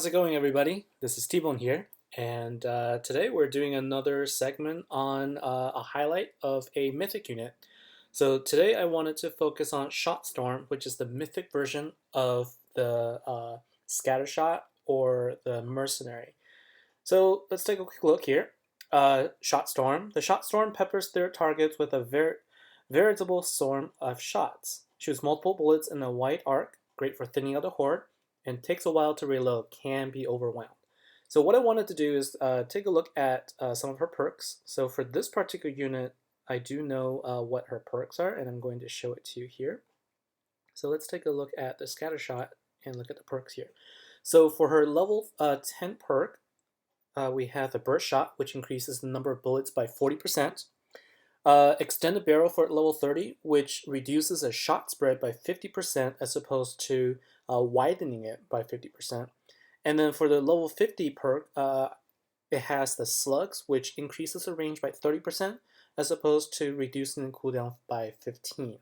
How's it going, everybody? This is T-Bone here, and today we're doing another segment on a highlight of a Mythic unit. So today I wanted to focus on Shotstorm, which is the Mythic version of the scattershot or the mercenary. So let's take a quick look here. Shotstorm. The Shotstorm peppers their targets with a veritable storm of shots. Shoots multiple bullets in a wide arc, great for thinning out the horde, and takes a while to reload, can be overwhelmed. So what I wanted to do is take a look at some of her perks. So for this particular unit, I do know what her perks are, and I'm going to show it to you here. So let's take a look at the scattershot and look at the perks here. So for her level 10 perk, we have the burst shot, which increases the number of bullets by 40%. Extend the barrel for level 30, which reduces a shot spread by 50% as opposed to widening it by 50%. And then for the level 50 perk, it has the Slugs, which increases the range by 30% as opposed to reducing the cooldown by 15.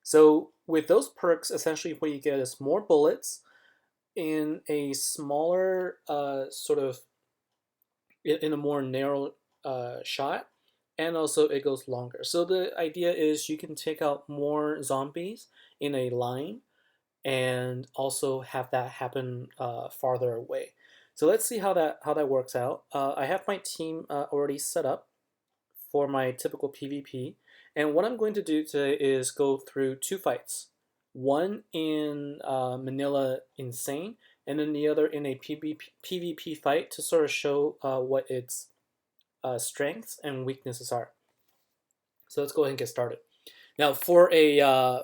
So with those perks, essentially what you get is more bullets in a smaller in a more narrow shot, and also it goes longer. So the idea is you can take out more zombies in a line and also have that happen farther away. So let's see how that works out. I have my team already set up for my typical PvP, and what I'm going to do today is go through two fights. One in Manila Insane, and then the other in a PvP fight to sort of show what its strengths and weaknesses are. So let's go ahead and get started. Now, for a a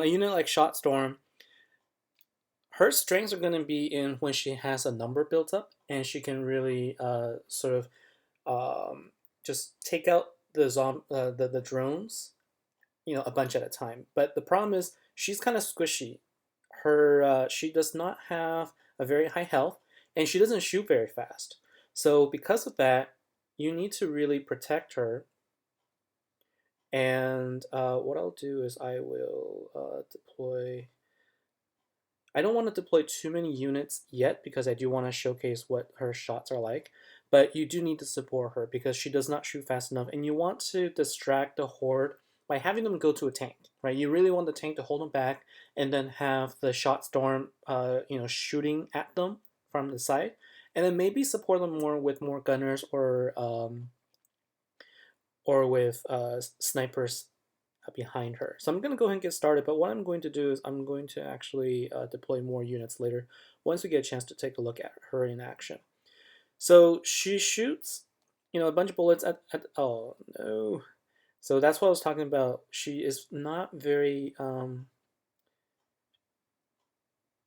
unit like Shotstorm, her strengths are going to be in when she has a number built up, and she can really just take out the drones, a bunch at a time. But the problem is she's kind of squishy. She does not have a very high health, and she doesn't shoot very fast. So because of that, you need to really protect her. And what I'll do is I will deploy. I don't want to deploy too many units yet because I do want to showcase what her shots are like. But you do need to support her because she does not shoot fast enough, and you want to distract the horde by having them go to a tank, right? You really want the tank to hold them back, and then have the Shotstorm, shooting at them from the side, and then maybe support them more with more gunners or with snipers behind her. So I'm going to go ahead and get started, but what I'm going to do is I'm going to actually deploy more units later once we get a chance to take a look at her in action. So she shoots, a bunch of bullets oh no. So that's what I was talking about. She is not very, I'm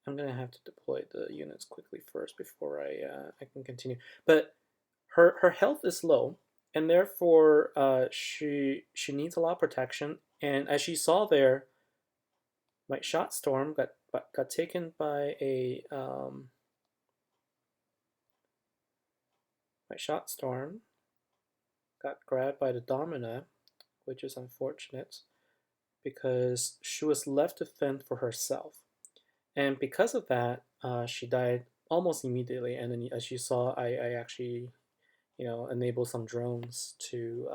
going to have to deploy the units quickly first before I can continue. But her health is low, and therefore she needs a lot of protection. And as you saw there, my Shotstorm got taken by a my Shotstorm got grabbed by the Domina, which is unfortunate because she was left to fend for herself. And because of that, she died almost immediately. And then, as you saw, I actually, enabled some drones to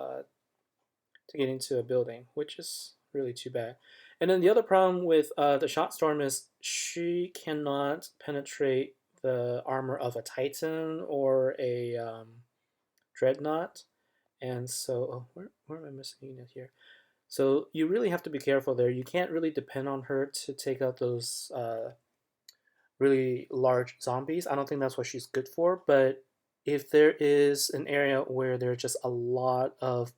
get into a building, which is really too bad. And then the other problem with the Shotstorm is she cannot penetrate the armor of a Titan or a Dreadnought. And so, where am I missing a unit here? So you really have to be careful there. You can't really depend on her to take out those really large zombies. I don't think that's what she's good for. But if there is an area where there are just a lot of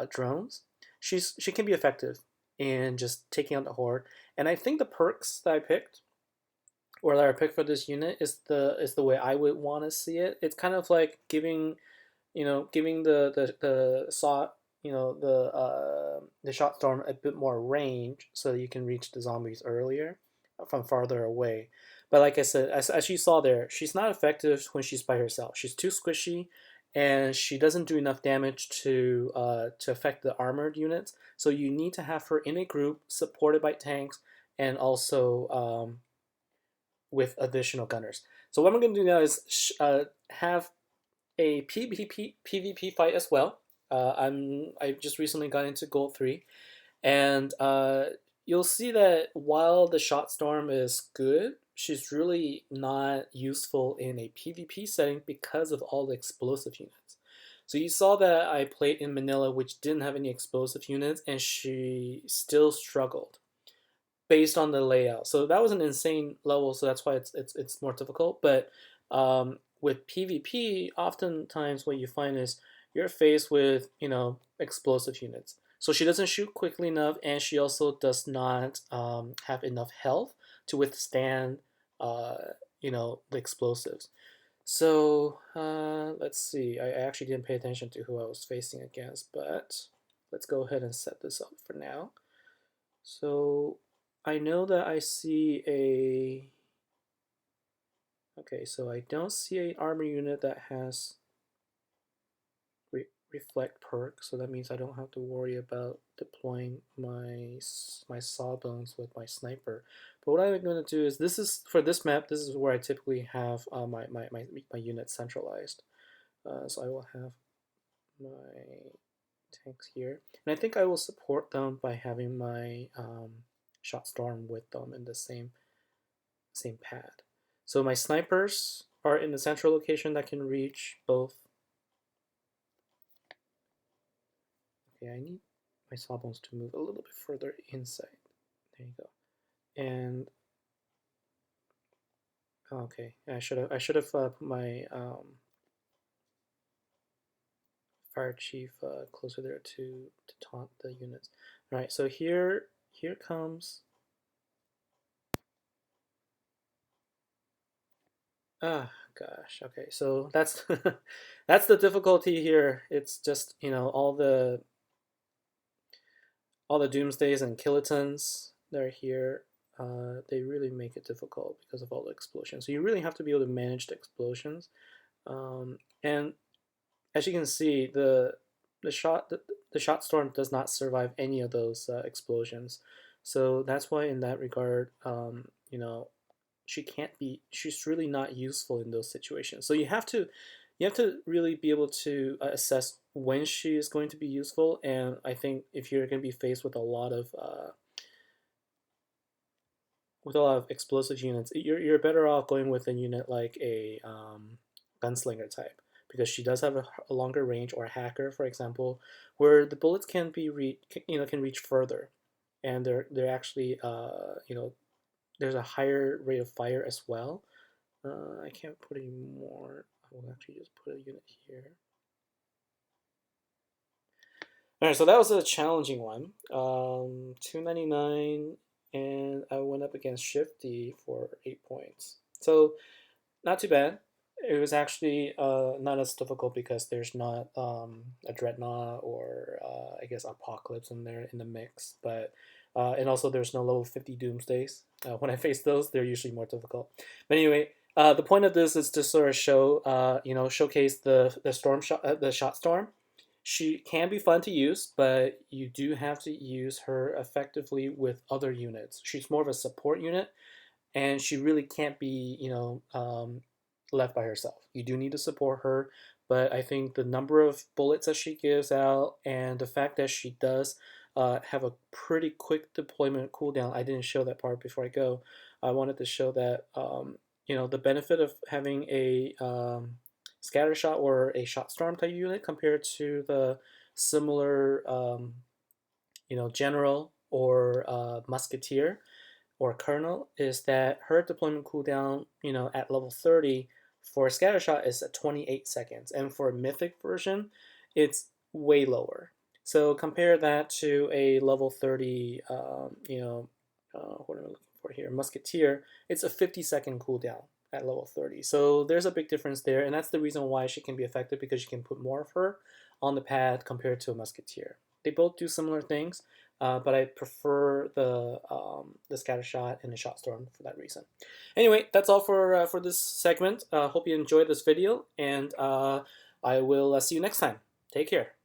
drones, she can be effective in just taking out the horde. And I think the perks that I picked, or that I picked for this unit, is the way I would want to see it. It's kind of like giving the saw the Shotstorm a bit more range so that you can reach the zombies earlier from farther away. But like I said, as you saw there, she's not effective when she's by herself. She's too squishy, and she doesn't do enough damage to affect the armored units. So you need to have her in a group supported by tanks, and also with additional gunners. So what I'm going to do now is have a PvP fight as well. I just recently got into Gold 3, and you'll see that while the Shotstorm is good, she's really not useful in a PvP setting because of all the explosive units. So you saw that I played in Manila, which didn't have any explosive units, and she still struggled based on the layout. So that was an insane level, so that's why it's more difficult. But with PvP, oftentimes what you find is you're faced with explosive units. So she doesn't shoot quickly enough, and she also does not have enough health to withstand the explosives. So let's see. I actually didn't pay attention to who I was facing against, but let's go ahead and set this up for now. So I know that I see a... Okay, so I don't see an armor unit that has reflect perk, so that means I don't have to worry about deploying my sawbones with my sniper. But what I'm going to do is, for this map, this is where I typically have my unit centralized. So I will have my tanks here, and I think I will support them by having my Shotstorm with them in the same pad. So my snipers are in the central location that can reach both. Okay, I need my sawbones to move a little bit further inside. There you go. And okay, I should have put my fire chief closer there to taunt the units. All right, so here comes. Ah, gosh. Okay, so that's that's the difficulty here. It's just all the doomsdays and kilotons that are here. They really make it difficult because of all the explosions. So you really have to be able to manage the explosions. And as you can see, the Shotstorm does not survive any of those explosions. So that's why, in that regard, she's really not useful in those situations. So you have to really be able to assess when she is going to be useful. And I think if you're going to be faced with a lot of explosive units, you're better off going with a unit like a gunslinger type, because she does have a longer range, or a hacker, for example, where the bullets can reach further, and they're actually there's a higher rate of fire as well. I can't put any more. I will actually just put a unit here. All right, so that was a challenging one. 299, and I went up against Shifty for 8 points. So not too bad. It was actually not as difficult because there's not a Dreadnought or I guess Apocalypse in there in the mix, but and also there's no level 50 Doomsdays. When I face those, they're usually more difficult. But anyway, the point of this is to sort of show, showcase the Shotstorm. She can be fun to use, but you do have to use her effectively with other units. She's more of a support unit, and she really can't be, left by herself. You do need to support her, but I think the number of bullets that she gives out, and the fact that she does have a pretty quick deployment cooldown. I didn't show that part before I go. I wanted to show that the benefit of having a scattershot or a Shotstorm type unit compared to the similar general or musketeer or colonel is that her deployment cooldown, at level 30 for scattershot is at 28 seconds, and for a mythic version, it's way lower. So compare that to a level 30, what am I looking for here? Musketeer. It's a 50-second cooldown at level 30. So there's a big difference there, and that's the reason why she can be effective, because you can put more of her on the pad compared to a musketeer. They both do similar things, but I prefer the scattershot and the Shotstorm for that reason. Anyway, that's all for this segment. Hope you enjoyed this video, and I will see you next time. Take care.